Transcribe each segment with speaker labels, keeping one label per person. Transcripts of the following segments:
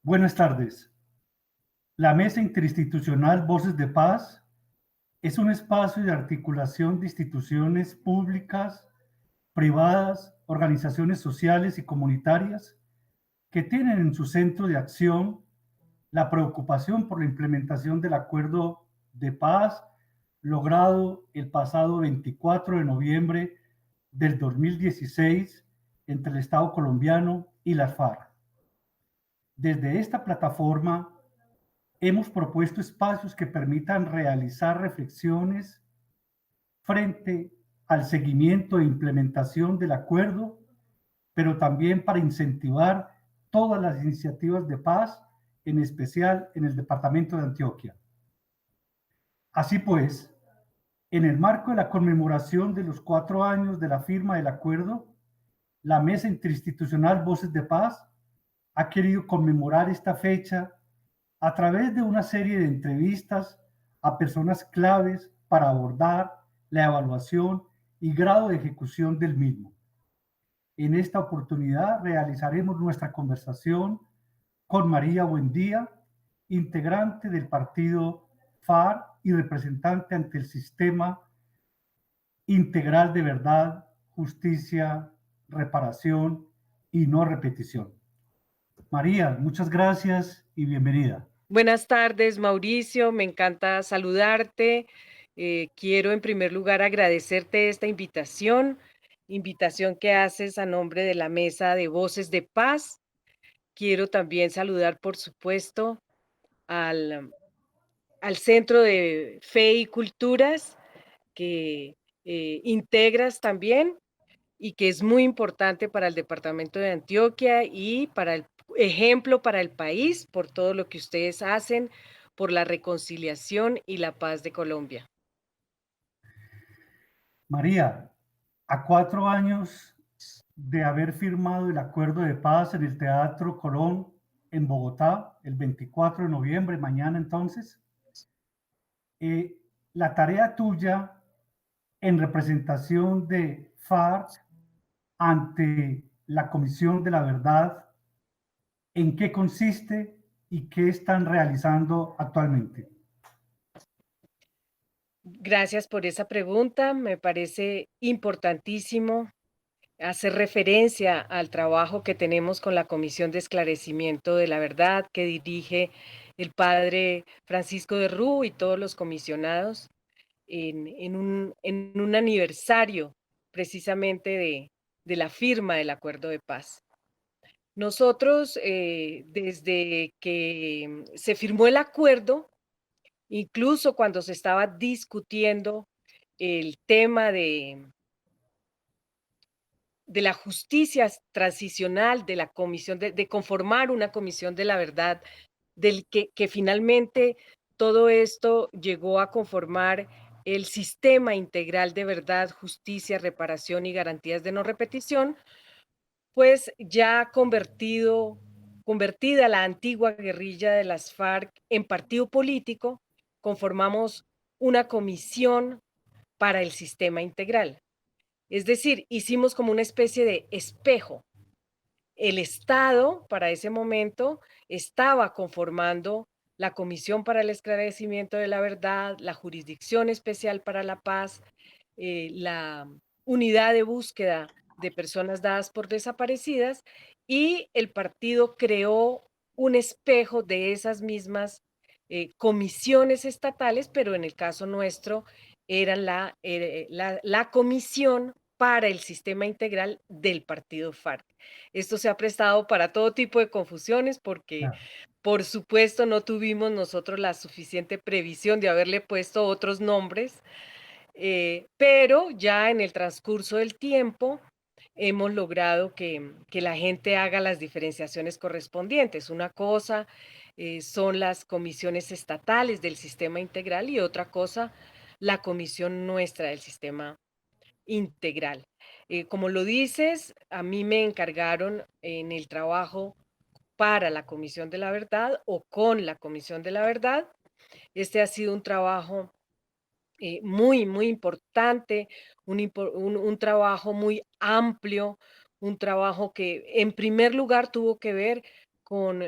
Speaker 1: Buenas tardes. La Mesa Interinstitucional Voces de Paz es un espacio de articulación de instituciones públicas, privadas, organizaciones sociales y comunitarias que tienen en su centro de acción la preocupación por la implementación del acuerdo de paz logrado el pasado 24 de noviembre del 2016 entre el Estado colombiano y las FARC. Desde esta plataforma hemos propuesto espacios que permitan realizar reflexiones frente al seguimiento e implementación del acuerdo, pero también para incentivar todas las iniciativas de paz, en especial en el departamento de Antioquia. Así pues, en el marco de la conmemoración de los 4 años de la firma del acuerdo, la Mesa Interinstitucional Voces de Paz ha querido conmemorar esta fecha a través de una serie de entrevistas a personas claves para abordar la evaluación y grado de ejecución del mismo. En esta oportunidad realizaremos nuestra conversación con María Buendía, integrante del partido FARC y representante ante el Sistema Integral de Verdad, Justicia, Reparación y No Repetición. María, muchas gracias y bienvenida.
Speaker 2: Buenas tardes, Mauricio. Me encanta saludarte. Quiero en primer lugar agradecerte esta invitación que haces a nombre de la Mesa de Voces de Paz. Quiero también saludar, por supuesto, al, al Centro de Fe y Culturas que integras también y que es muy importante para el departamento de Antioquia y para el ejemplo para el país por todo lo que ustedes hacen por la reconciliación y la paz de Colombia.
Speaker 1: María, a 4 años de haber firmado el acuerdo de paz en el Teatro Colón en Bogotá, el 24 de noviembre, mañana entonces, eh, la tarea tuya en representación de FARC ante la Comisión de la Verdad, ¿en qué consiste y qué están realizando actualmente?
Speaker 2: Gracias por esa pregunta. Me parece importantísimo hacer referencia al trabajo que tenemos con la Comisión de Esclarecimiento de la Verdad que dirige el padre Francisco de Rú y todos los comisionados en un aniversario precisamente de la firma del acuerdo de paz. Nosotros, desde que se firmó el acuerdo, incluso cuando se estaba discutiendo el tema de la justicia transicional, de la comisión, de conformar una comisión de la verdad, del que finalmente todo esto llegó a conformar el sistema integral de verdad, justicia, reparación y garantías de no repetición, pues ya convertida la antigua guerrilla de las FARC en partido político, conformamos una comisión para el sistema integral. Es decir, hicimos como una especie de espejo. El Estado, para ese momento, estaba conformando la Comisión para el Esclarecimiento de la Verdad, la Jurisdicción Especial para la Paz, la Unidad de Búsqueda de Personas Dadas por Desaparecidas, y el partido creó un espejo de esas mismas comisiones estatales, pero en el caso nuestro era la comisión para el sistema integral del partido FARC. Esto se ha prestado para todo tipo de confusiones porque,
Speaker 1: Claro.
Speaker 2: por supuesto, no tuvimos nosotros la suficiente previsión de haberle puesto otros nombres, pero ya en el transcurso del tiempo hemos logrado que la gente haga las diferenciaciones correspondientes. Una cosa son las comisiones estatales del sistema integral y otra cosa la comisión nuestra del sistema integral. Como lo dices, a mí me encargaron en el trabajo para la Comisión de la Verdad o con la Comisión de la Verdad. Este ha sido un trabajo muy importante, un trabajo muy amplio, un trabajo que en primer lugar tuvo que ver con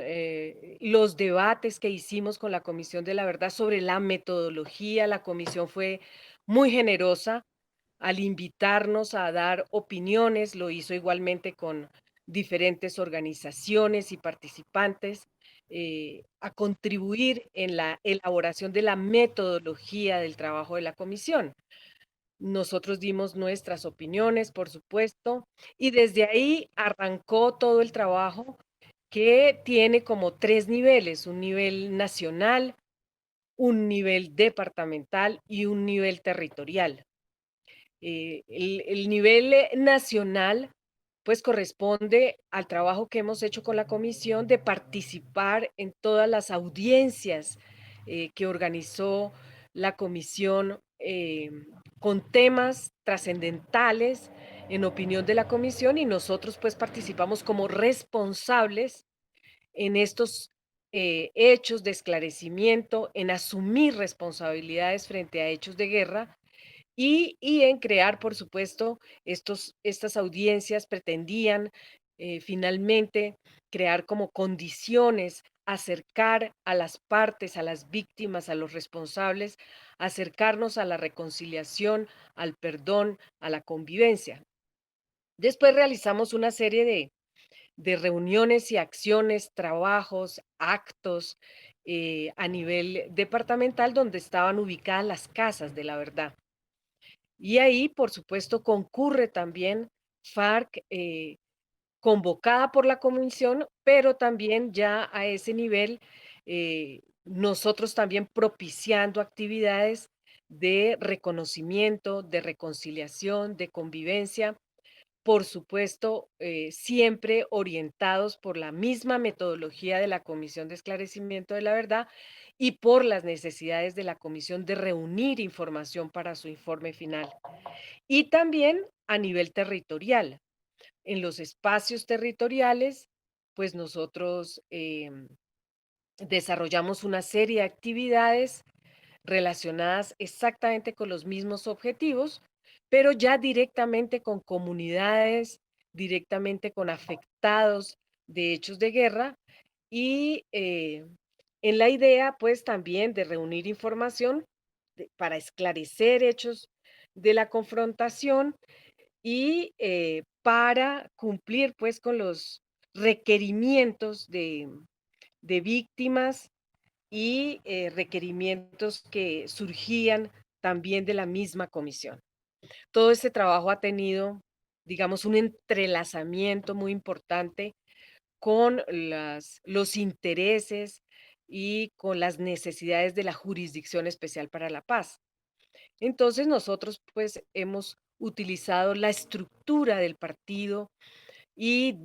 Speaker 2: los debates que hicimos con la Comisión de la Verdad sobre la metodología. La comisión fue muy generosa al invitarnos a dar opiniones, lo hizo igualmente con diferentes organizaciones y participantes, a contribuir en la elaboración de la metodología del trabajo de la comisión. Nosotros dimos nuestras opiniones, por supuesto, y desde ahí arrancó todo el trabajo que tiene como tres niveles: un nivel nacional, un nivel departamental y un nivel territorial. El nivel nacional, pues corresponde al trabajo que hemos hecho con la comisión de participar en todas las audiencias que organizó la comisión, con temas trascendentales en opinión de la comisión, y nosotros pues participamos como responsables en estos hechos de esclarecimiento, en asumir responsabilidades frente a hechos de guerra y en crear, por supuesto, estas audiencias pretendían finalmente crear como condiciones, acercar a las partes, a las víctimas, a los responsables, acercarnos a la reconciliación, al perdón, a la convivencia. Después realizamos una serie de reuniones y acciones, trabajos, actos a nivel departamental donde estaban ubicadas las casas de la verdad. Y ahí, por supuesto, concurre también FARC, convocada por la comisión, pero también ya a ese nivel, nosotros también propiciando actividades de reconocimiento, de reconciliación, de convivencia, por supuesto, siempre orientados por la misma metodología de la Comisión de Esclarecimiento de la Verdad y por las necesidades de la comisión de reunir información para su informe final. Y también a nivel territorial. En los espacios territoriales, pues nosotros desarrollamos una serie de actividades relacionadas exactamente con los mismos objetivos, pero ya directamente con comunidades, directamente con afectados de hechos de guerra y en la idea, pues también de reunir información para esclarecer hechos de la confrontación y para cumplir pues con los requerimientos de víctimas y requerimientos que surgían también de la misma comisión. Todo este trabajo ha tenido, digamos, un entrelazamiento muy importante con los intereses y con las necesidades de la Jurisdicción Especial para la Paz. Entonces nosotros pues hemos utilizado la estructura del partido y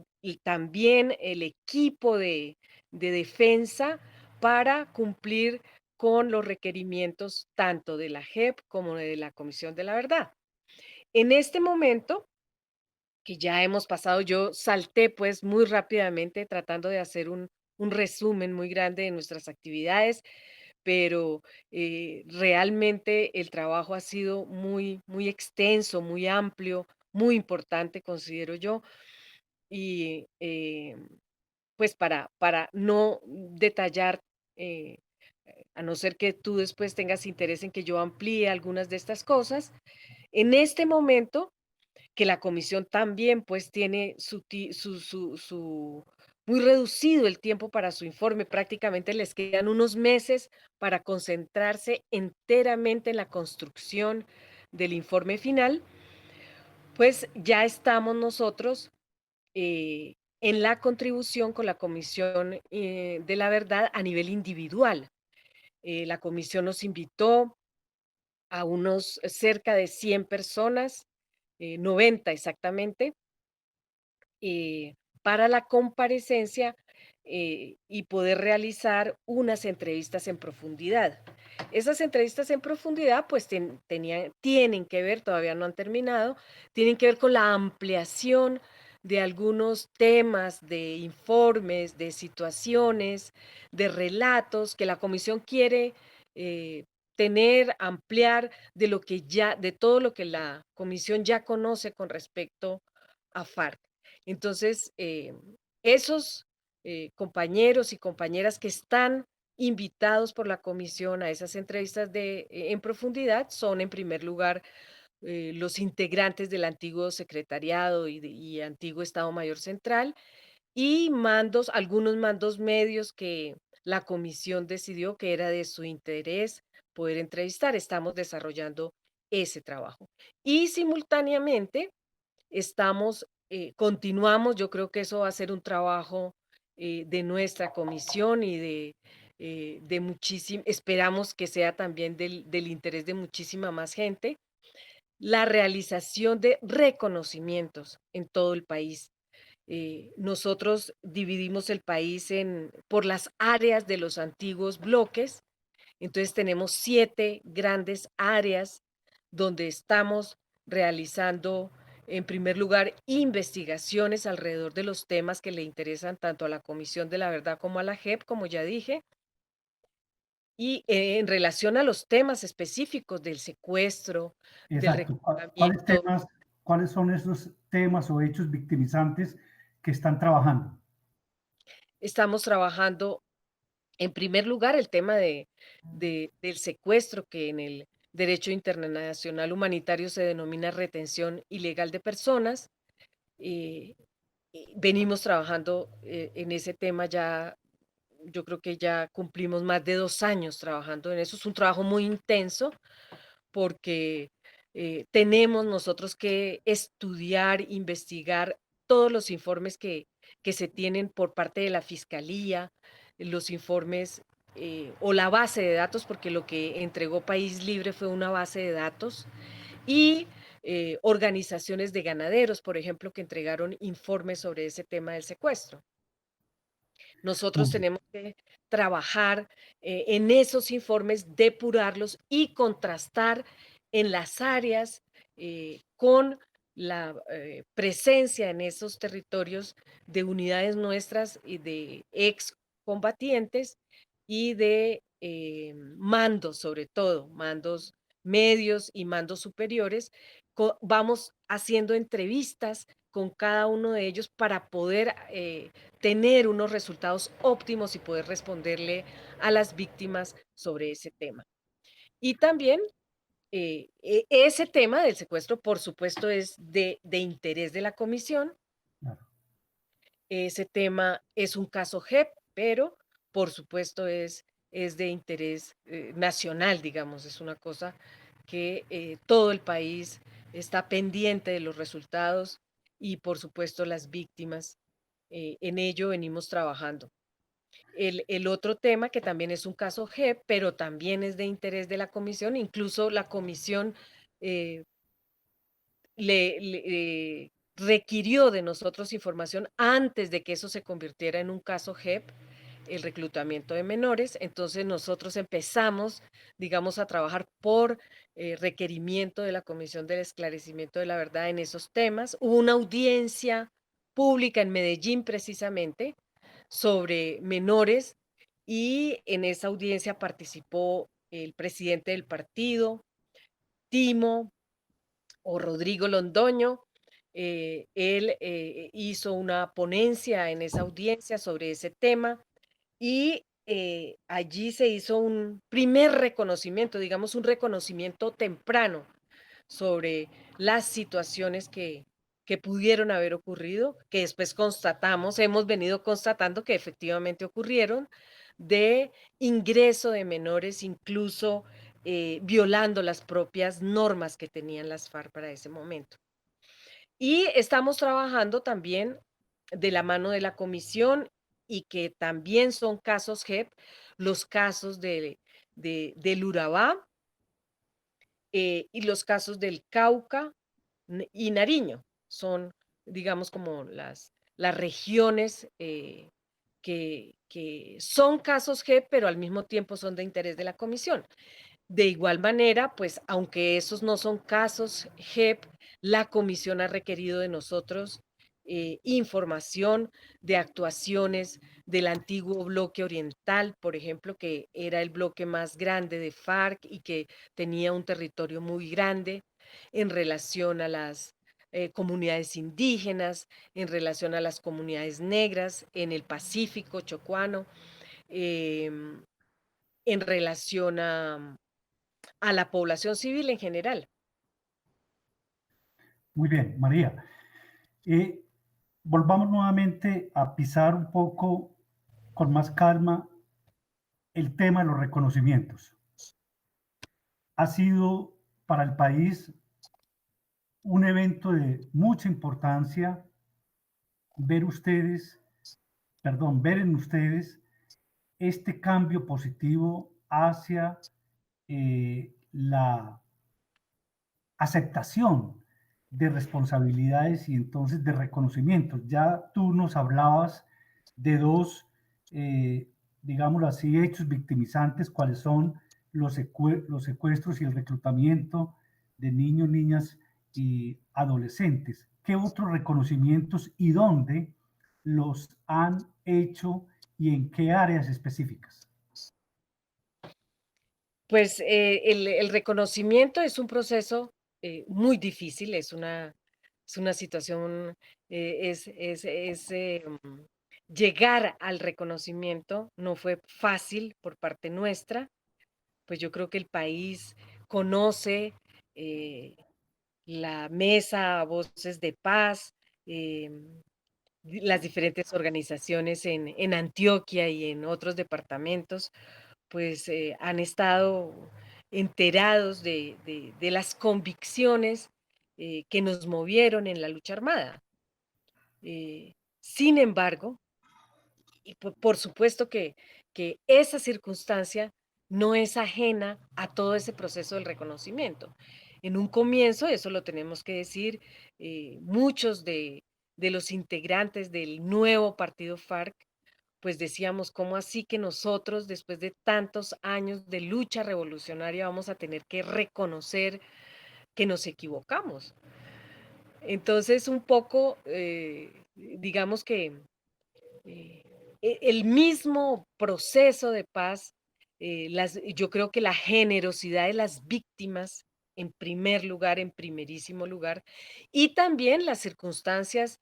Speaker 2: también el equipo de defensa para cumplir con los requerimientos tanto de la JEP como de la Comisión de la Verdad. En este momento, que ya hemos pasado, yo salté pues muy rápidamente tratando de hacer un resumen muy grande de nuestras actividades, pero realmente el trabajo ha sido muy, muy extenso, muy amplio, muy importante, considero yo. Y pues para no detallar, eh, a no ser que tú después tengas interés en que yo amplíe algunas de estas cosas, en este momento que la comisión también pues tiene su muy reducido el tiempo para su informe, prácticamente les quedan unos meses para concentrarse enteramente en la construcción del informe final, pues ya estamos nosotros en la contribución con la Comisión de la Verdad a nivel individual. La comisión nos invitó a unos cerca de 100 personas, 90 exactamente, eh, para la comparecencia y poder realizar unas entrevistas en profundidad. Esas entrevistas en profundidad pues tienen que ver, todavía no han terminado, tienen que ver con la ampliación de algunos temas, de informes, de situaciones, de relatos que la comisión quiere eh, tener, ampliar de lo que ya, de todo lo que la comisión ya conoce con respecto a FARC. Entonces, esos compañeros y compañeras que están invitados por la comisión a esas entrevistas en profundidad son, en primer lugar, los integrantes del antiguo secretariado y antiguo Estado Mayor Central, y algunos mandos medios que la comisión decidió que era de su interés poder entrevistar. Estamos desarrollando ese trabajo. Y simultáneamente continuamos, yo creo que eso va a ser un trabajo de nuestra comisión y de muchísimo, esperamos que sea también del interés de muchísima más gente, la realización de reconocimientos en todo el país. Nosotros dividimos el país por las áreas de los antiguos bloques, entonces tenemos 7 grandes áreas donde estamos realizando, en primer lugar, investigaciones alrededor de los temas que le interesan tanto a la Comisión de la Verdad como a la JEP, como ya dije, y en relación a los temas específicos del secuestro, del
Speaker 1: Exacto. ¿Cuáles
Speaker 2: reclutamiento.
Speaker 1: temas, cuáles son esos temas o hechos victimizantes que están trabajando?
Speaker 2: Estamos trabajando, en primer lugar, el tema del secuestro, que en el derecho internacional humanitario se denomina retención ilegal de personas. eh, Venimos trabajando en ese tema ya, yo creo que ya cumplimos más de 2 años trabajando en eso. Es un trabajo muy intenso porque tenemos nosotros que estudiar, investigar todos los informes que se tienen por parte de la Fiscalía, los informes o la base de datos, porque lo que entregó País Libre fue una base de datos, y organizaciones de ganaderos, por ejemplo, que entregaron informes sobre ese tema del secuestro. Nosotros
Speaker 1: Muy bien.
Speaker 2: tenemos que trabajar en esos informes, depurarlos y contrastar en las áreas con la presencia en esos territorios de unidades nuestras y de excombatientes y de mandos, sobre todo, mandos medios y mandos superiores. Vamos haciendo entrevistas con cada uno de ellos para poder tener unos resultados óptimos y poder responderle a las víctimas sobre ese tema. Y también ese tema del secuestro, por supuesto, es de interés de la comisión.
Speaker 1: Claro.
Speaker 2: Ese tema es un caso JEP, pero por supuesto es de interés nacional, digamos, es una cosa que todo el país está pendiente de los resultados y por supuesto las víctimas. En ello venimos trabajando. El otro tema que también es un caso JEP, pero también es de interés de la comisión, incluso la comisión eh, requirió de nosotros información antes de que eso se convirtiera en un caso JEP, el reclutamiento de menores. Entonces nosotros empezamos, digamos, a trabajar por requerimiento de la Comisión del Esclarecimiento de la Verdad en esos temas. Hubo una audiencia pública en Medellín precisamente sobre menores, y en esa audiencia participó el presidente del partido, Timo o Rodrigo Londoño. Él hizo una ponencia en esa audiencia sobre ese tema, y allí se hizo un primer reconocimiento, digamos un reconocimiento temprano sobre las situaciones que pudieron haber ocurrido, que después hemos venido constatando que efectivamente ocurrieron, de ingreso de menores, incluso violando las propias normas que tenían las FARC para ese momento. Y estamos trabajando también de la mano de la comisión, y que también son casos JEP, los casos del Urabá y los casos del Cauca y Nariño. Son, digamos, como las regiones que son casos JEP, pero al mismo tiempo son de interés de la comisión. De igual manera, pues aunque esos no son casos JEP, la comisión ha requerido de nosotros información de actuaciones del antiguo bloque oriental, por ejemplo, que era el bloque más grande de FARC y que tenía un territorio muy grande en relación comunidades indígenas, en relación a las comunidades negras en el Pacífico chocuano, em, en relación a la población civil en general.
Speaker 1: Muy bien, María. Eh, Volvamos nuevamente a pisar un poco con más calma el tema de los reconocimientos. Ha sido para el país un evento de mucha importancia ver ustedes, perdón, ver en ustedes este cambio positivo hacia la aceptación de responsabilidades y entonces de reconocimientos. Ya tú nos hablabas de dos, digámoslo así, hechos victimizantes, cuáles son los secuestros y el reclutamiento de niños, niñas y adolescentes. ¿Qué otros reconocimientos y dónde los han hecho y en qué áreas específicas?
Speaker 2: Pues el reconocimiento es un proceso muy difícil, es una situación, llegar al reconocimiento no fue fácil por parte nuestra, pues yo creo que el país conoce eh, la mesa Voces de Paz, las diferentes organizaciones en Antioquia y en otros departamentos, pues han estado enterados de las convicciones que nos movieron en la lucha armada. Sin embargo, y por supuesto que esa circunstancia no es ajena a todo ese proceso del reconocimiento. En un comienzo, eso lo tenemos que decir, muchos de los integrantes del nuevo partido FARC, pues decíamos, ¿cómo así que nosotros, después de tantos años de lucha revolucionaria, vamos a tener que reconocer que nos equivocamos? Entonces, un poco, digamos que eh, el mismo proceso de paz, yo creo que la generosidad de las víctimas, en primer lugar, en primerísimo lugar, y también las circunstancias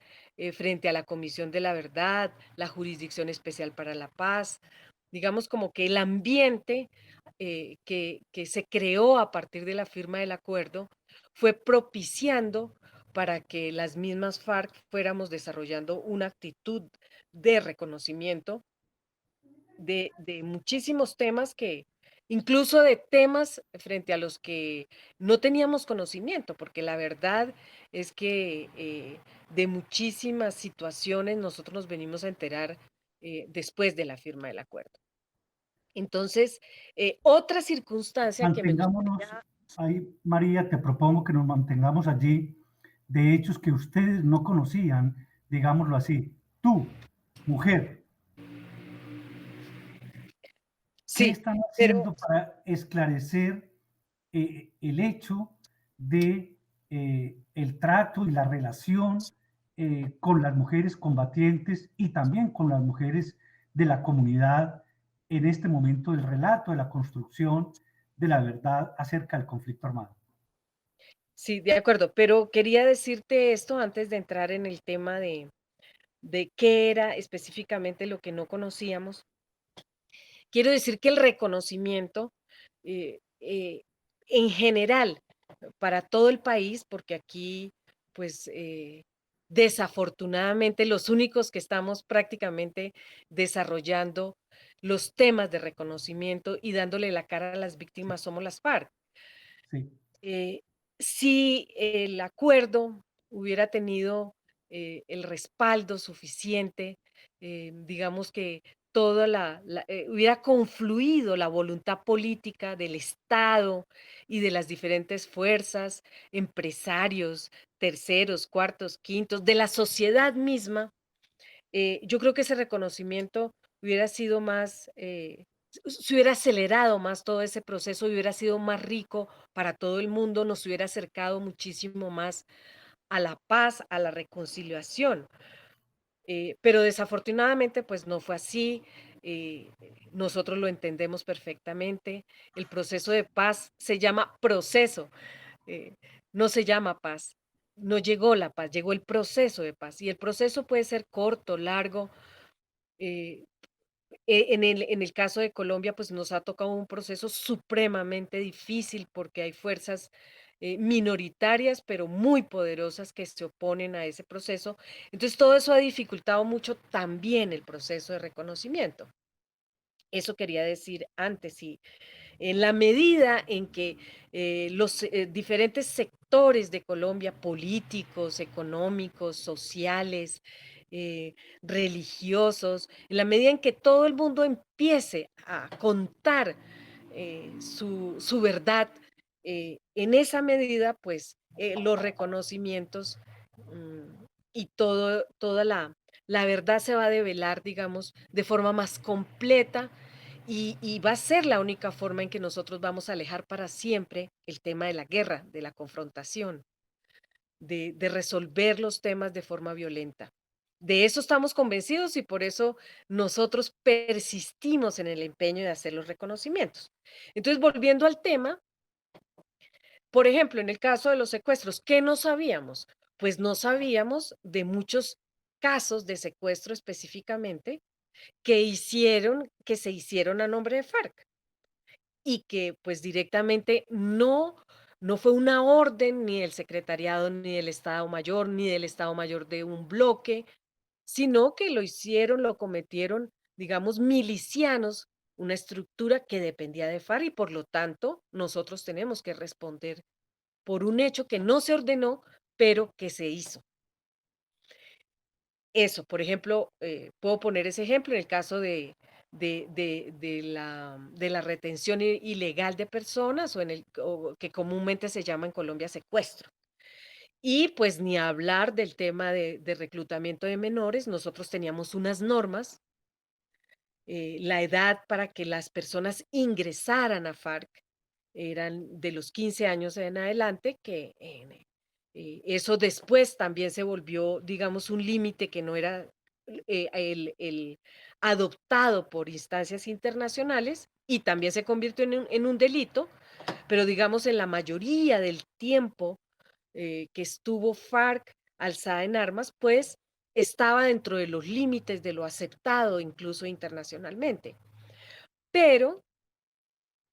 Speaker 2: frente a la Comisión de la Verdad, la Jurisdicción Especial para la Paz, digamos como que el ambiente que se creó a partir de la firma del acuerdo fue propiciando para que las mismas FARC fuéramos desarrollando una actitud de reconocimiento de muchísimos temas que, incluso de temas frente a los que no teníamos conocimiento, porque la verdad es que de muchísimas situaciones nosotros nos venimos a enterar después de la firma del acuerdo. Entonces, otra circunstancia que me
Speaker 1: Mantengámonos
Speaker 2: gustaría.
Speaker 1: ahí, María, te propongo que nos mantengamos allí de hechos que ustedes no conocían, digámoslo así. Tú, mujer, ¿qué
Speaker 2: Sí,
Speaker 1: están
Speaker 2: pero
Speaker 1: haciendo para esclarecer el hecho de el trato y la relación con las mujeres combatientes y también con las mujeres de la comunidad en este momento del relato de la construcción de la verdad acerca del conflicto armado?
Speaker 2: sí, de acuerdo, pero quería decirte esto antes de entrar en el tema de qué era específicamente lo que no conocíamos. Quiero decir que el reconocimiento, en general, para todo el país, porque aquí, pues, desafortunadamente, los únicos que estamos prácticamente desarrollando los temas de reconocimiento y dándole la cara a las
Speaker 1: Sí,
Speaker 2: víctimas somos las FARC.
Speaker 1: sí.
Speaker 2: Eh, si el acuerdo hubiera tenido el respaldo suficiente, digamos que hubiera confluido la voluntad política del Estado y de las diferentes fuerzas, empresarios, terceros, cuartos, quintos, de la sociedad misma, yo creo que ese reconocimiento hubiera sido más, se hubiera acelerado más todo ese proceso y hubiera sido más rico para todo el mundo, nos hubiera acercado muchísimo más a la paz, a la reconciliación. Pero desafortunadamente, pues no fue así. Nosotros lo entendemos perfectamente. El proceso de paz se llama proceso, eh, no se llama paz. no llegó la paz, llegó el proceso de paz. Y el proceso puede ser corto, largo. eh, en el caso de Colombia, pues nos ha tocado un proceso supremamente difícil porque hay fuerzas minoritarias, pero muy poderosas que se oponen a ese proceso. Entonces, todo eso ha dificultado mucho también el proceso de reconocimiento. Eso quería decir antes, y en la medida en que los diferentes sectores de Colombia, políticos, económicos, sociales, eh, religiosos, en la medida en que todo el mundo empiece a contar su verdad, en esa medida, pues los reconocimientos y toda la verdad se va a develar, digamos, de forma más completa y va a ser la única forma en que nosotros vamos a alejar para siempre el tema de la guerra, de la confrontación, de resolver los temas de forma violenta. De eso estamos convencidos y por eso nosotros persistimos en el empeño de hacer los reconocimientos. Entonces, volviendo al tema, por ejemplo, en el caso de los secuestros, ¿qué no sabíamos? Pues no sabíamos de muchos casos de secuestro específicamente que se hicieron a nombre de FARC y que pues directamente no fue una orden ni del secretariado, ni del Estado Mayor, ni del Estado Mayor de un bloque, sino que lo hicieron, lo cometieron, digamos, milicianos, una estructura que dependía de FARC y por lo tanto nosotros tenemos que responder por un hecho que no se ordenó, pero que se hizo. Eso, por ejemplo, puedo poner ese ejemplo en el caso de la retención ilegal de personas o que comúnmente se llama en Colombia secuestro. Y pues ni hablar del tema de reclutamiento de menores, nosotros teníamos unas normas, la edad para que las personas ingresaran a FARC eran de los 15 años en adelante, que eso después también se volvió, digamos, un límite que no era el adoptado por instancias internacionales y también se convirtió en un delito, pero digamos en la mayoría del tiempo que estuvo FARC alzada en armas, pues estaba dentro de los límites de lo aceptado incluso internacionalmente. Pero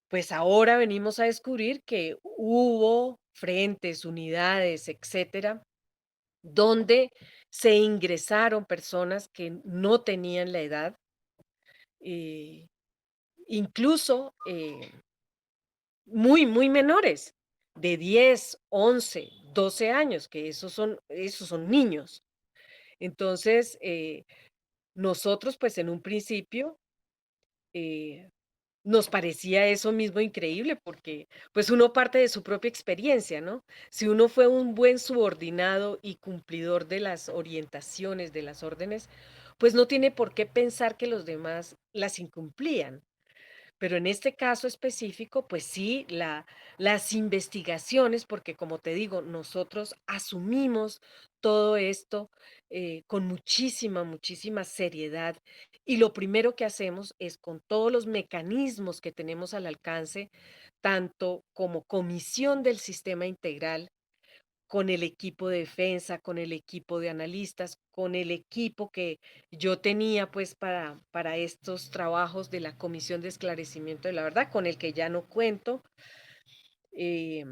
Speaker 2: pues ahora venimos a descubrir que hubo frentes, unidades, etcétera, donde se ingresaron personas que no tenían la edad, eh, incluso muy menores, de 10, 11, 12 años, que esos son niños. Entonces, nosotros, pues en un principio, eh, nos parecía eso mismo increíble porque, pues, uno parte de su propia experiencia, ¿no? Si uno fue un buen subordinado y cumplidor de las orientaciones, de las órdenes, pues no tiene por qué pensar que los demás las incumplían. Pero en este caso específico, pues sí, las investigaciones, porque como te digo, nosotros asumimos todo esto con muchísima seriedad y lo primero que hacemos es con todos los mecanismos que tenemos al alcance, tanto como comisión del sistema integral, con el equipo de defensa, con el equipo de analistas, con el equipo que yo tenía pues para estos trabajos de la Comisión de Esclarecimiento de la Verdad, con el que ya no cuento, eh,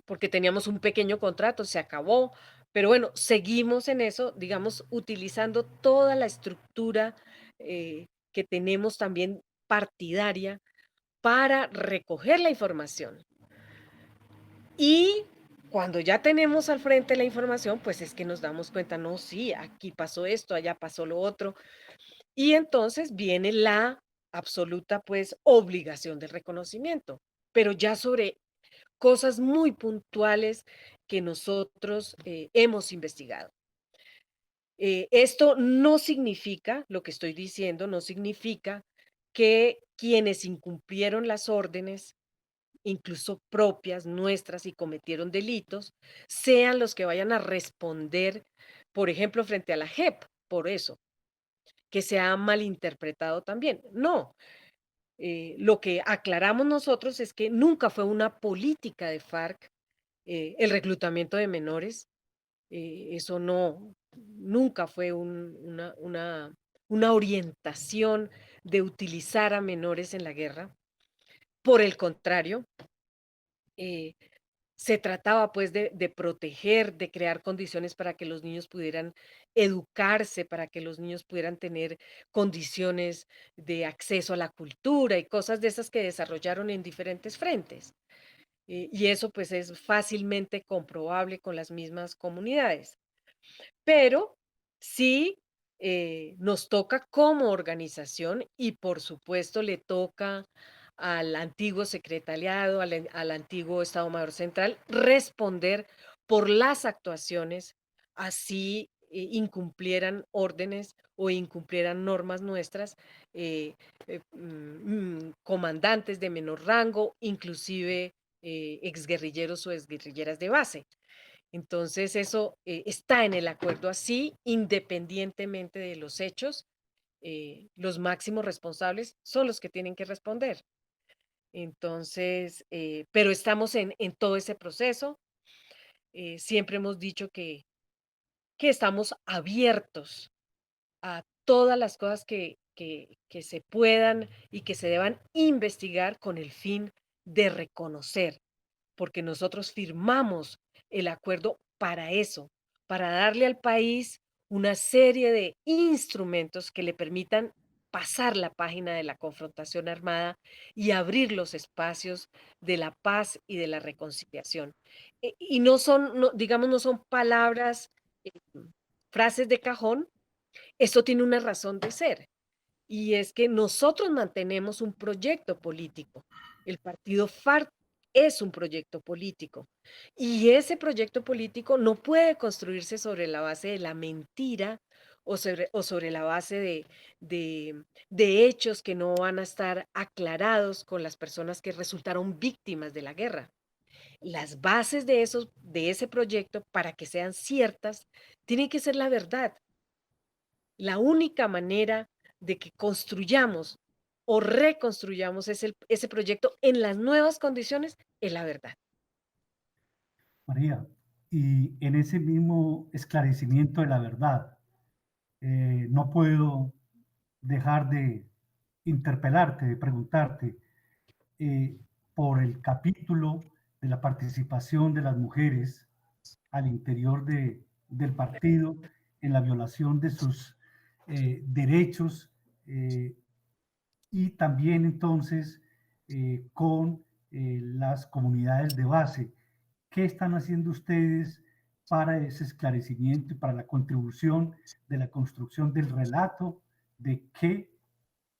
Speaker 2: porque teníamos un pequeño contrato, se acabó, pero bueno, seguimos en eso, digamos, utilizando toda la estructura que tenemos también partidaria para recoger la información. Y cuando ya tenemos al frente la información, pues es que nos damos cuenta, no, sí, aquí pasó esto, allá pasó lo otro. Y entonces viene la absoluta, pues, obligación del reconocimiento, pero ya sobre cosas muy puntuales que nosotros hemos investigado. Esto no significa, lo que estoy diciendo, no significa que quienes incumplieron las órdenes incluso propias nuestras y cometieron delitos, sean los que vayan a responder, por ejemplo, frente a la JEP, por eso, que se ha malinterpretado también. No, lo que aclaramos nosotros es que nunca fue una política de FARC el reclutamiento de menores, eso nunca fue una orientación de utilizar a menores en la guerra. Por el contrario, eh, se trataba pues de proteger, de crear condiciones para que los niños pudieran educarse, para que los niños pudieran tener condiciones de acceso a la cultura y cosas de esas que desarrollaron en diferentes frentes. Y eso pues es fácilmente comprobable con las mismas comunidades. Pero sí, nos toca como organización y por supuesto le toca al antiguo secretariado, al antiguo Estado Mayor Central, responder por las actuaciones, así incumplieran órdenes o incumplieran normas nuestras, eh, comandantes de menor rango, inclusive exguerrilleros o exguerrilleras de base. Entonces, eso está en el acuerdo así, independientemente de los hechos, los máximos responsables son los que tienen que responder. Entonces, pero estamos en todo ese proceso. Siempre hemos dicho que estamos abiertos a todas las cosas que se puedan y que se deban investigar con el fin de reconocer, porque nosotros firmamos el acuerdo para eso, para darle al país una serie de instrumentos que le permitan pasar la página de la confrontación armada y abrir los espacios de la paz y de la reconciliación. Y no son, digamos, no son palabras, eh, frases de cajón, esto tiene una razón de ser. Y es que nosotros mantenemos un proyecto político. El partido FARC es un proyecto político. Y ese proyecto político no puede construirse sobre la base de la mentira o sobre la base de hechos que no van a estar aclarados con las personas que resultaron víctimas de la guerra. Las bases de ese proyecto, para que sean ciertas, tienen que ser la verdad. La única manera de que construyamos o reconstruyamos ese proyecto en las nuevas condiciones es la verdad.
Speaker 1: María, y en ese mismo esclarecimiento de la verdad, no puedo dejar de interpelarte, de preguntarte eh, por el capítulo de la participación de las mujeres al interior del partido en la violación de sus derechos y también entonces con las comunidades de base. ¿Qué están haciendo ustedes para ese esclarecimiento y para la contribución de la construcción del relato de qué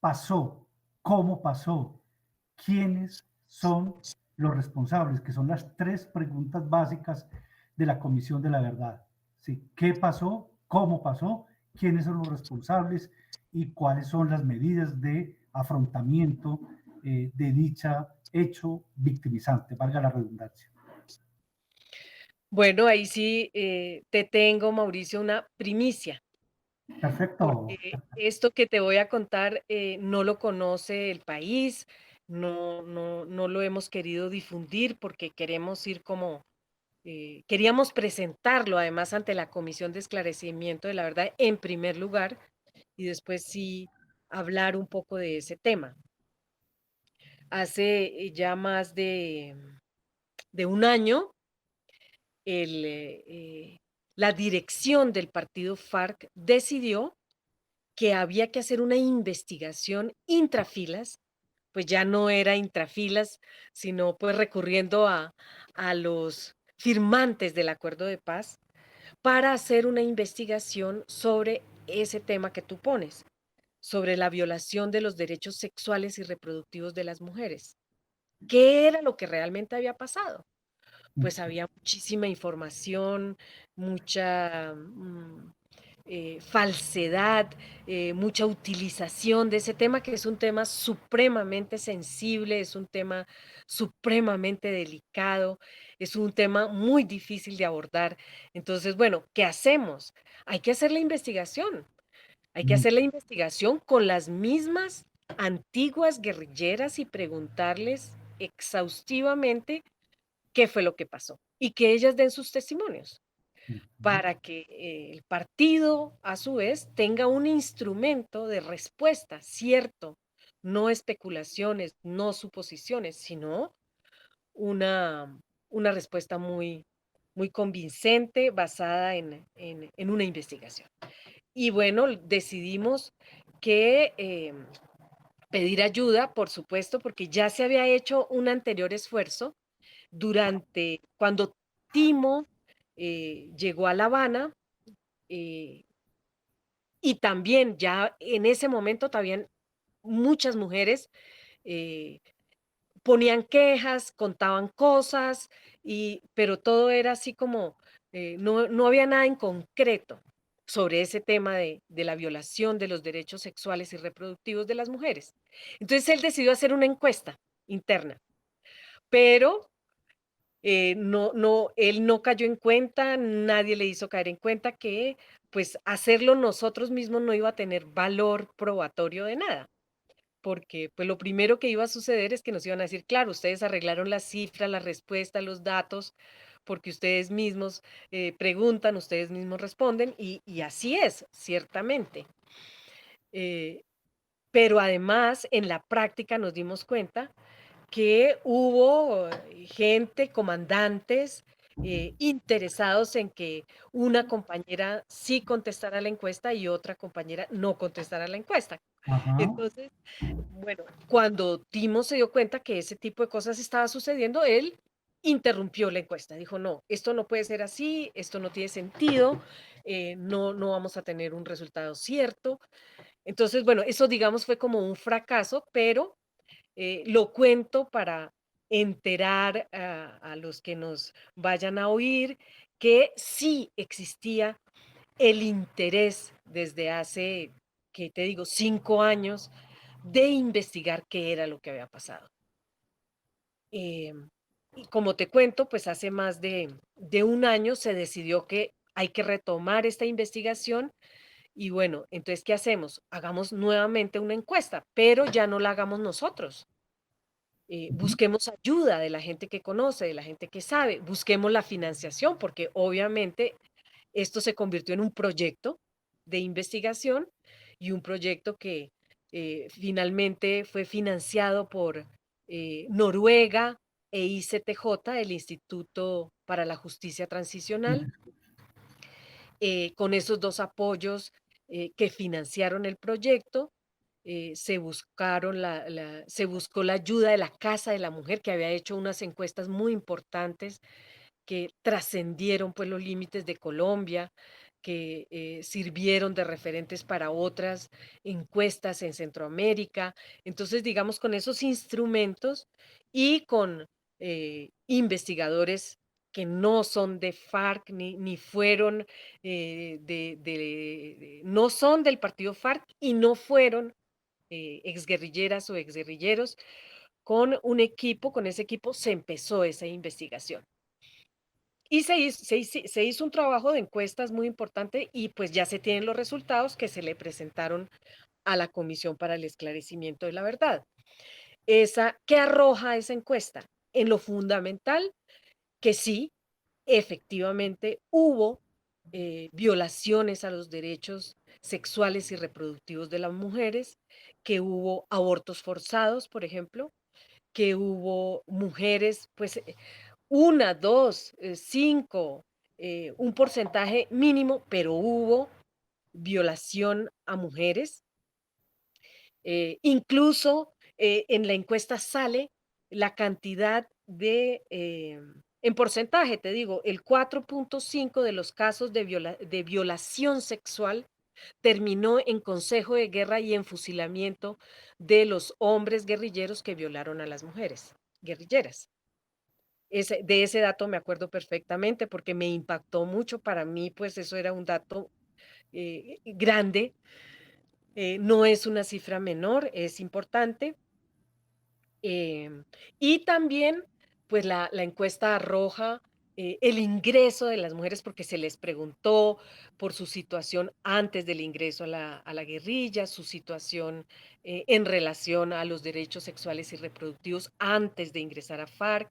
Speaker 1: pasó, cómo pasó, quiénes son los responsables, que son las tres preguntas básicas de la Comisión de la Verdad? ¿Sí? ¿Qué pasó? ¿Cómo pasó? ¿Quiénes son los responsables? ¿Y cuáles son las medidas de afrontamiento de dicha hecho victimizante, valga la redundancia?
Speaker 2: Bueno, ahí sí te tengo, Mauricio, una primicia,
Speaker 1: Perfecto.
Speaker 2: porque esto que te voy a contar no lo conoce el país, no lo hemos querido difundir porque queremos ir como, queríamos presentarlo además ante la Comisión de Esclarecimiento de la Verdad en primer lugar y después sí hablar un poco de ese tema. Hace ya más de un año, el, la dirección del partido FARC decidió que había que hacer una investigación intrafilas, pues ya no era intrafilas, sino pues recurriendo a los firmantes del acuerdo de paz para hacer una investigación sobre ese tema que tú pones, sobre la violación de los derechos sexuales y reproductivos de las mujeres. ¿Qué era lo que realmente había pasado? Pues había muchísima información, mucha falsedad, mucha utilización de ese tema, que es un tema supremamente sensible, es un tema supremamente delicado, es un tema muy difícil de abordar. Entonces, bueno, ¿qué hacemos? Hay que hacer la investigación. Hay que hacer la investigación con las mismas antiguas guerrilleras y preguntarles exhaustivamente qué fue lo que pasó. y que ellas den sus testimonios
Speaker 1: ujú,
Speaker 2: para que el partido, a su vez, tenga un instrumento de respuesta, cierto, no especulaciones, no suposiciones, sino una, una respuesta muy convincente basada en una investigación. Y bueno, decidimos que pedir ayuda, por supuesto, porque ya se había hecho un anterior esfuerzo durante cuando Timo llegó a La Habana, eh, y también ya en ese momento también muchas mujeres eh, ponían quejas, contaban cosas, pero todo era así como, no había nada en concreto sobre ese tema de la violación de los derechos sexuales y reproductivos de las mujeres. Entonces él decidió hacer una encuesta interna, pero él no cayó en cuenta, nadie le hizo caer en cuenta que pues hacerlo nosotros mismos no iba a tener valor probatorio de nada, porque pues lo primero que iba a suceder es que nos iban a decir, claro, ustedes arreglaron las cifras, la respuesta, los datos, porque ustedes mismos preguntan, ustedes mismos responden, y así es, ciertamente. Eh, pero además, en la práctica nos dimos cuenta que hubo gente, comandantes, interesados en que una compañera sí contestara la encuesta y otra compañera no contestara la encuesta.
Speaker 1: ajá,
Speaker 2: Entonces, bueno, cuando Timo se dio cuenta que ese tipo de cosas estaba sucediendo, él interrumpió la encuesta. Dijo, no, esto no puede ser así, esto no tiene sentido, no vamos a tener un resultado cierto. Entonces, bueno, eso digamos fue como un fracaso, pero lo cuento para enterar a los que nos vayan a oír que sí existía el interés desde hace, ¿qué te digo?, 5 años de investigar qué era lo que había pasado. Y como te cuento, pues hace más de un año se decidió que hay que retomar esta investigación y bueno, entonces, ¿qué hacemos? Hagamos nuevamente una encuesta, pero ya no la hagamos nosotros.
Speaker 1: ujú,
Speaker 2: Busquemos ayuda de la gente que conoce, de la gente que sabe, busquemos la financiación, porque obviamente esto se convirtió en un proyecto de investigación y un proyecto que finalmente fue financiado por Noruega e ICTJ, el Instituto para la Justicia Transicional.
Speaker 1: ujú,
Speaker 2: Con esos dos apoyos que financiaron el proyecto, se buscó la ayuda de la Casa de la Mujer, que había hecho unas encuestas muy importantes que trascendieron pues los límites de Colombia, que sirvieron de referentes para otras encuestas en Centroamérica. Entonces, digamos, con esos instrumentos y con investigadores que no son de FARC ni fueron no son del partido FARC y no fueron exguerrilleras o exguerrilleros, con ese equipo se empezó esa investigación. Y se hizo un trabajo de encuestas muy importante y pues ya se tienen los resultados que se le presentaron a la Comisión para el Esclarecimiento de la Verdad. ¿Qué arroja esa encuesta? En lo fundamental, que sí, efectivamente hubo violaciones a los derechos sexuales y reproductivos de las mujeres, que hubo abortos forzados, por ejemplo, que hubo mujeres, pues una, dos, cinco, un porcentaje mínimo, pero hubo violación a mujeres. Incluso en la encuesta sale la cantidad en porcentaje, te digo, el 4,5 de los casos de violación sexual terminó en consejo de guerra y en fusilamiento de los hombres guerrilleros que violaron a las mujeres guerrilleras. De ese dato me acuerdo perfectamente porque me impactó mucho. Para mí, pues eso era un dato grande. No es una cifra menor, es importante. Em, y también, pues la encuesta arroja el ingreso de las mujeres porque se les preguntó por su situación antes del ingreso a la guerrilla, su situación en relación a los derechos sexuales y reproductivos antes de ingresar a FARC.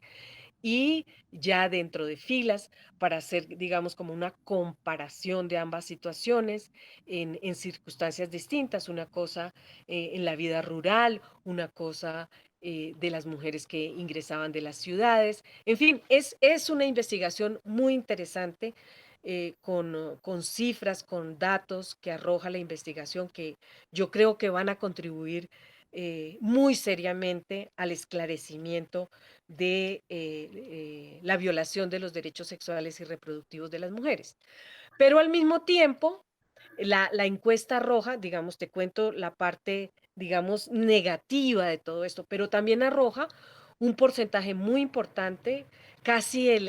Speaker 2: y ya dentro de filas para hacer, digamos, como una comparación de ambas situaciones en circunstancias distintas, una cosa en la vida rural, una cosa de las mujeres que ingresaban de las ciudades. En fin, es una investigación muy interesante con cifras, con datos que arroja la investigación que yo creo que van a contribuir muy seriamente al esclarecimiento de la violación de los derechos sexuales y reproductivos de las mujeres. Pero al mismo tiempo, la encuesta arroja, digamos, te cuento la parte, digamos, negativa de todo esto, pero también arroja un porcentaje muy importante, casi el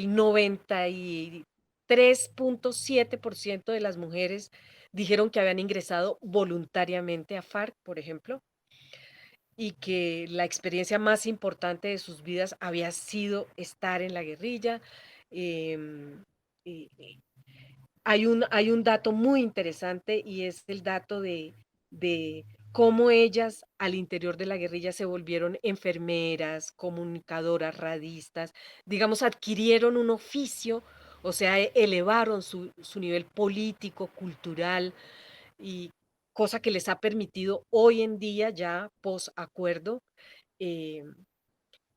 Speaker 2: 93.7% de las mujeres dijeron que habían ingresado voluntariamente a FARC, por ejemplo, y que la experiencia más importante de sus vidas había sido estar en la guerrilla. em, y hay un dato muy interesante y es el dato de cómo ellas al interior de la guerrilla se volvieron enfermeras, comunicadoras, radistas, digamos, adquirieron un oficio, o sea, elevaron su nivel político, cultural, y cosa que les ha permitido hoy en día, ya post acuerdo, eh,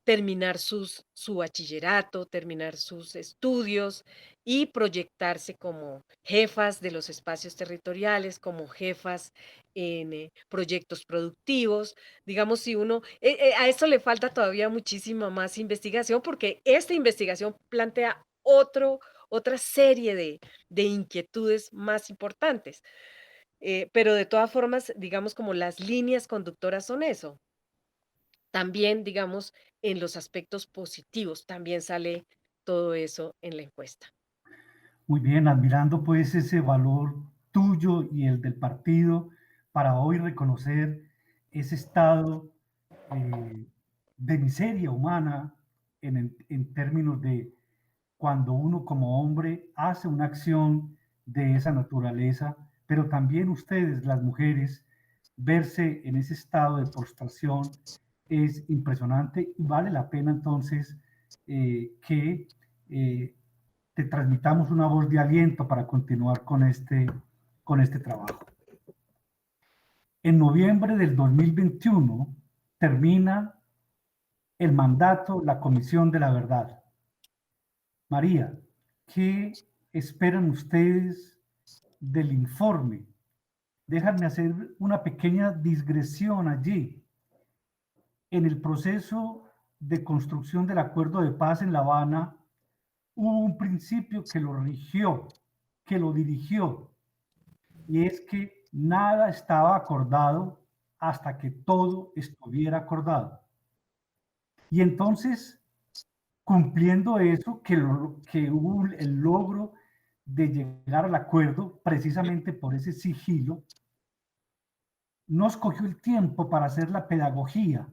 Speaker 2: terminar su bachillerato, terminar sus estudios y proyectarse como jefas de los espacios territoriales, como jefas en proyectos productivos. Digamos, si uno, a eso le falta todavía muchísima más investigación porque esta investigación plantea otra serie de inquietudes más importantes. Pero de todas formas, digamos, como las líneas conductoras son eso. También, digamos, en los aspectos positivos, también sale todo eso en la encuesta.
Speaker 1: Muy bien, admirando pues ese valor tuyo y el del partido para hoy reconocer ese estado eh, de miseria humana en términos de cuando uno como hombre hace una acción de esa naturaleza, pero también ustedes, las mujeres, verse en ese estado de postración es impresionante y vale la pena entonces que eh, te transmitamos una voz de aliento para continuar con este trabajo. En noviembre del 2021 termina el mandato, la Comisión de la Verdad. María, ¿qué esperan ustedes del informe? Déjenme hacer una pequeña digresión allí. En el proceso de construcción del acuerdo de paz en La Habana, hubo un principio que lo rigió, que lo dirigió, y es que nada estaba acordado hasta que todo estuviera acordado. Y entonces, cumpliendo eso, que hubo el logro de llegar al acuerdo, precisamente por ese sigilo, nos cogió el tiempo para hacer la pedagogía,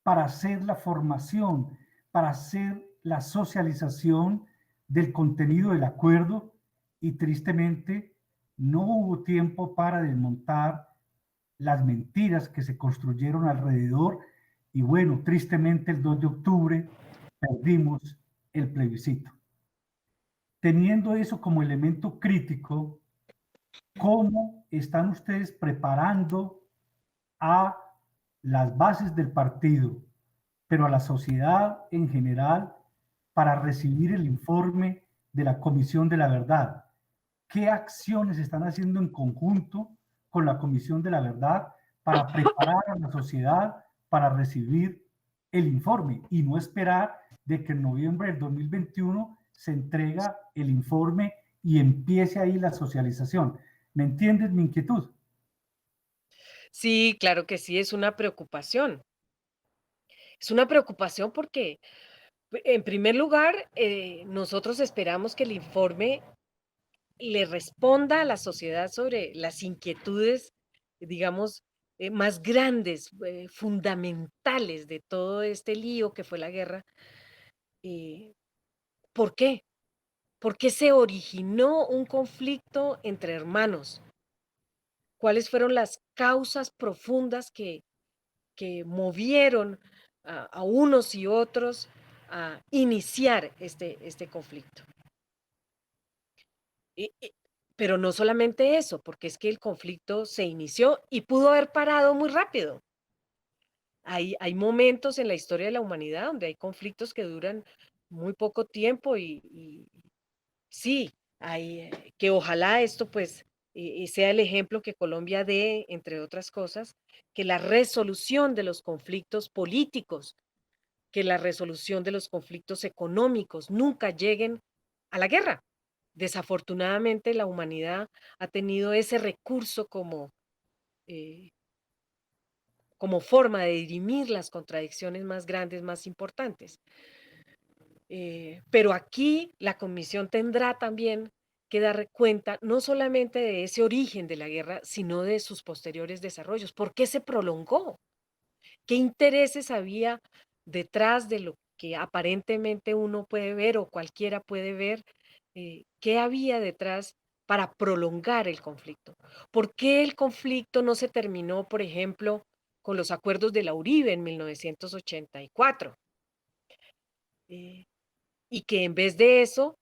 Speaker 1: para hacer la formación, para hacer la socialización del contenido del acuerdo y tristemente no hubo tiempo para desmontar las mentiras que se construyeron alrededor y bueno, tristemente el 2 de octubre perdimos el plebiscito. Teniendo eso como elemento crítico, ¿cómo están ustedes preparando a las bases del partido, pero a la sociedad en general, para recibir el informe de la Comisión de la Verdad? ¿Qué acciones están haciendo en conjunto con la Comisión de la Verdad para preparar a la sociedad para recibir el informe y no esperar de que en noviembre del 2021 se entrega el informe y empiece ahí la socialización? ¿Me entiendes mi inquietud?
Speaker 2: Sí, claro que sí, es una preocupación. Es una preocupación porque, en primer lugar, nosotros esperamos que el informe le responda a la sociedad sobre las inquietudes, digamos, más grandes, fundamentales de todo este lío que fue la guerra. Eh, ¿Por qué? ¿Por qué se originó un conflicto entre hermanos? ¿Cuáles fueron las causas profundas que movieron a unos y otros? a iniciar este conflicto. Pero no solamente eso, porque es que el conflicto se inició y pudo haber parado muy rápido. Hay momentos en la historia de la humanidad donde hay conflictos que duran muy poco tiempo y sí, que ojalá esto pues sea el ejemplo que Colombia dé, entre otras cosas, que la resolución de los conflictos políticos, que la resolución de los conflictos económicos nunca lleguen a la guerra. Desafortunadamente la humanidad ha tenido ese recurso eh, como forma de dirimir las contradicciones más grandes, más importantes. Pero aquí la comisión tendrá también que dar cuenta no solamente de ese origen de la guerra, sino de sus posteriores desarrollos. ¿Por qué se prolongó? ¿Qué intereses había detrás de lo que aparentemente uno puede ver o cualquiera puede ver? ¿Qué había detrás para prolongar el conflicto? ¿Por qué el conflicto no se terminó, por ejemplo, con los acuerdos de la Uribe en 1984? Eh, y que en vez de eso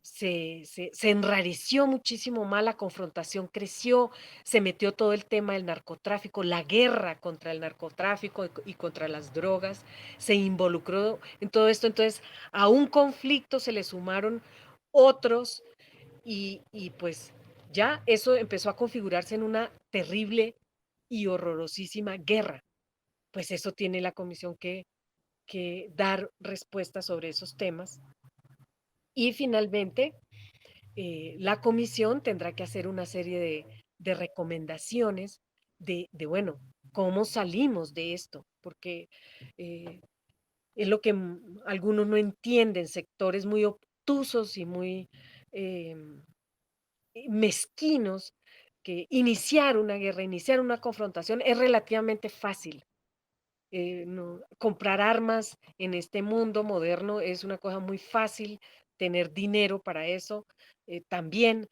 Speaker 2: se enrareció muchísimo más, la confrontación creció, se metió todo el tema del narcotráfico, la guerra contra el narcotráfico y contra las drogas, se involucró en todo esto. Entonces, a un conflicto se le sumaron otros y pues ya eso empezó a configurarse en una terrible y horrorosísima guerra. Pues eso tiene la comisión que dar respuestas sobre esos temas. Y finalmente, la comisión tendrá que hacer una serie de recomendaciones bueno, cómo salimos de esto, porque eh, es lo que algunos no entienden, sectores muy obtusos y muy eh, mezquinos, que iniciar una guerra, iniciar una confrontación es relativamente fácil. Comprar armas en este mundo moderno es una cosa muy fácil, tener dinero para eso también,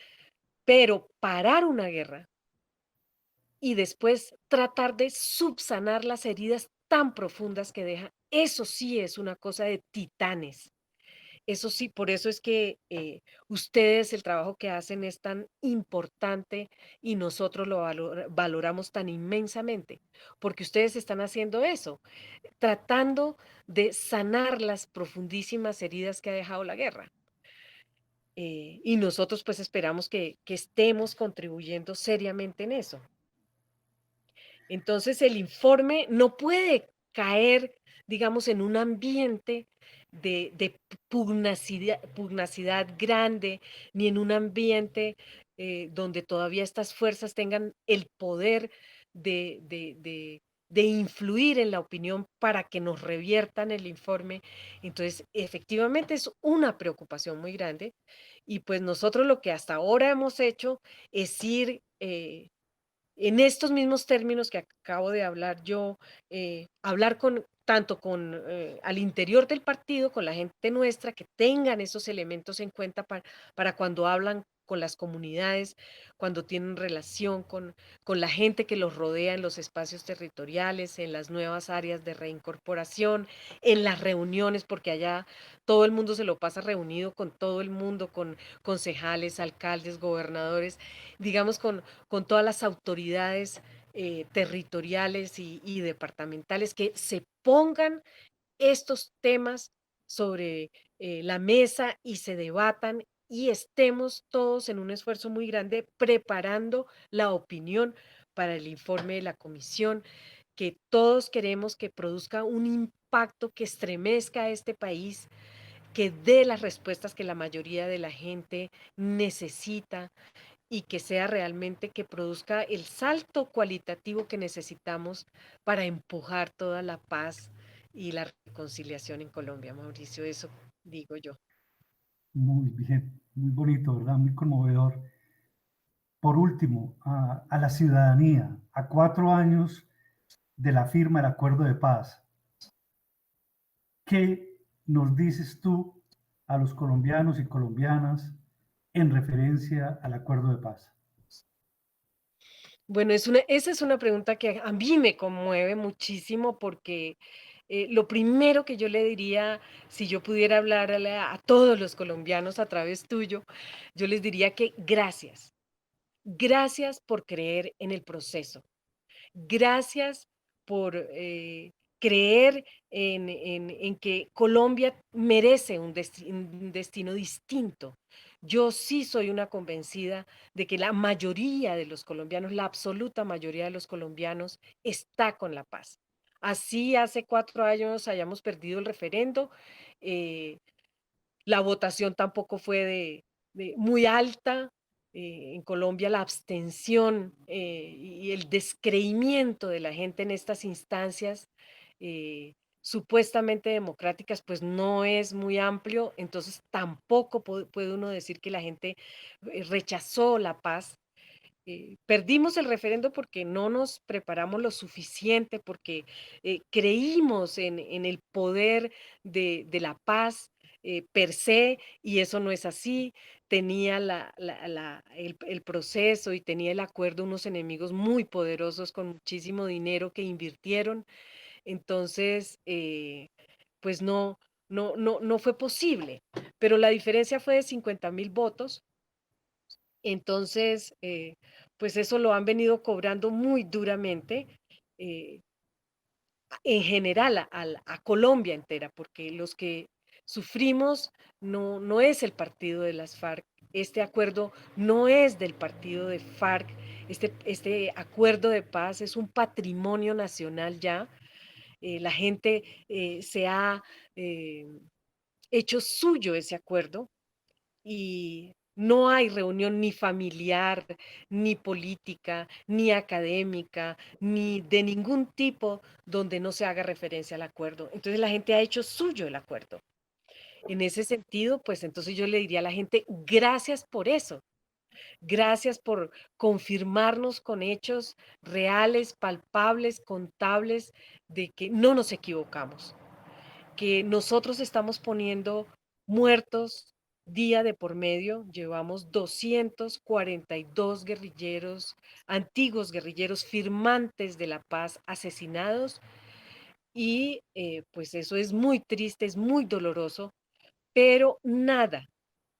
Speaker 2: pero parar una guerra y después tratar de subsanar las heridas tan profundas que deja, eso sí es una cosa de titanes. Eso sí, por eso es que ustedes, el trabajo que hacen es tan importante y nosotros lo valoramos tan inmensamente, porque ustedes están haciendo eso, tratando de sanar las profundísimas heridas que ha dejado la guerra. Y nosotros pues esperamos que estemos contribuyendo seriamente en eso. Entonces el informe no puede caer, digamos, en un ambiente de pugnacidad grande, ni en un ambiente donde todavía estas fuerzas tengan el poder de, de, de, de influir en la opinión para que nos reviertan el informe. Entonces, efectivamente es una preocupación muy grande y pues nosotros lo que hasta ahora hemos hecho es ir en estos mismos términos que acabo de hablar yo, hablar tanto con al interior del partido, con la gente nuestra, que tengan esos elementos en cuenta para cuando hablan con las comunidades, cuando tienen relación con la gente que los rodea en los espacios territoriales, en las nuevas áreas de reincorporación, en las reuniones, porque allá todo el mundo se lo pasa reunido con todo el mundo, con concejales, alcaldes, gobernadores, digamos, con todas las autoridades territoriales y departamentales que se pongan estos temas sobre la mesa y se debatan y estemos todos en un esfuerzo muy grande preparando la opinión para el informe de la comisión, que todos queremos que produzca un impacto que estremezca a este país, que dé las respuestas que la mayoría de la gente necesita y que sea realmente que produzca el salto cualitativo que necesitamos para empujar toda la paz y la reconciliación en Colombia, Mauricio, eso digo yo.
Speaker 1: Muy bien, muy bonito, ¿verdad? Muy conmovedor. Por último, a la ciudadanía, a 4 años de la firma del acuerdo de paz, ¿qué nos dices tú a los colombianos y colombianas en referencia al acuerdo de paz?
Speaker 2: Bueno, esa es una pregunta que a mí me conmueve muchísimo porque lo primero que yo le diría, si yo pudiera hablarle a todos los colombianos a través tuyo, yo les diría que gracias. Gracias por creer en el proceso. Gracias por creer en que Colombia merece un destino distinto. Yo sí soy una convencida de que la mayoría de los colombianos, la absoluta mayoría de los colombianos, está con la paz. Así hace 4 años hayamos perdido el referendo, eh, la votación tampoco fue de muy alta. En Colombia la abstención y el descreimiento de la gente en estas instancias supuestamente democráticas, pues no es muy amplio, entonces tampoco puede uno decir que la gente rechazó la paz. Perdimos el referendo porque no nos preparamos lo suficiente, porque creímos en el poder de la paz per se, y eso no es así. Tenía el proceso y tenía el acuerdo unos enemigos muy poderosos con muchísimo dinero que invirtieron. Entonces, pues no fue posible. Pero la diferencia fue de 50.000 votos. Entonces, pues eso lo han venido cobrando muy duramente, eh, en general a Colombia entera, porque los que sufrimos no es el partido de las FARC, este acuerdo no es del partido de FARC, este acuerdo de paz es un patrimonio nacional ya, la gente se ha eh, hecho suyo ese acuerdo y no hay reunión ni familiar, ni política, ni académica, ni de ningún tipo donde no se haga referencia al acuerdo. Entonces la gente ha hecho suyo el acuerdo. En ese sentido, pues entonces yo le diría a la gente, gracias por eso, gracias por confirmarnos con hechos reales, palpables, contables, de que no nos equivocamos, que nosotros estamos poniendo muertos día de por medio. Llevamos 242 guerrilleros, antiguos guerrilleros firmantes de la paz asesinados y pues eso es muy triste, es muy doloroso, pero nada,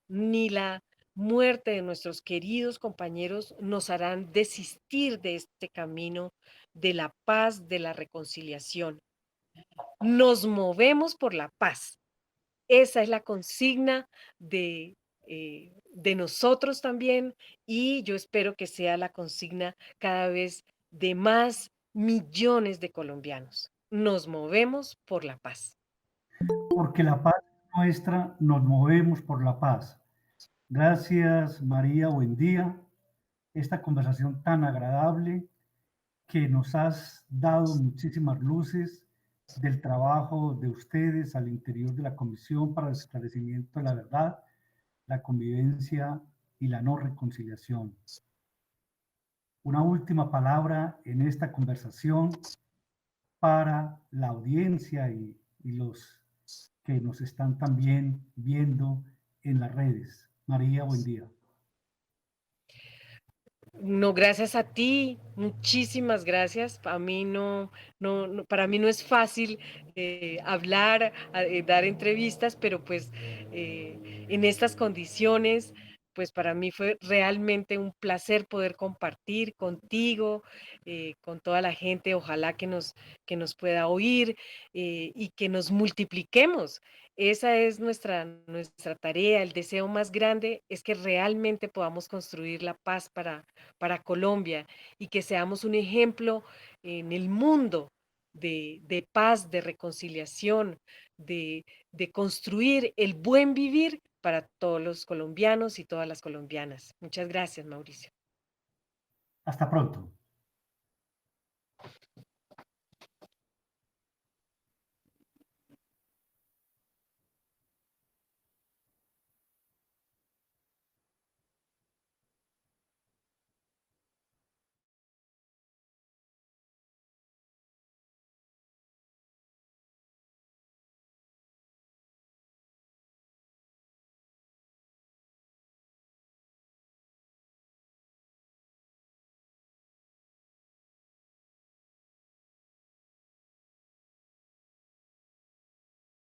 Speaker 2: ni la muerte de nuestros queridos compañeros nos harán desistir de este camino de la paz, de la reconciliación. Nos movemos por la paz. Esa es la consigna de nosotros también y yo espero que sea la consigna cada vez de más millones de colombianos. Nos movemos por la paz.
Speaker 1: Porque la paz es nuestra, nos movemos por la paz. Gracias, María, buen día. Esta conversación tan agradable que nos has dado muchísimas luces del trabajo de ustedes al interior de la Comisión para el Esclarecimiento de la Verdad, la Convivencia y la No Reconciliación. Una última palabra en esta conversación para la audiencia y los que nos están también viendo en las redes. María, buen día.
Speaker 2: No, gracias a ti, muchísimas gracias. A mí para mí no es fácil hablar, dar entrevistas, pero pues en estas condiciones, pues para mí fue realmente un placer poder compartir contigo, con toda la gente. Ojalá que nos pueda oír y que nos multipliquemos. Esa es nuestra tarea. El deseo más grande es que realmente podamos construir la paz para Colombia y que seamos un ejemplo en el mundo de paz, de reconciliación, de construir el buen vivir para todos los colombianos y todas las colombianas. Muchas gracias, Mauricio.
Speaker 1: Hasta pronto.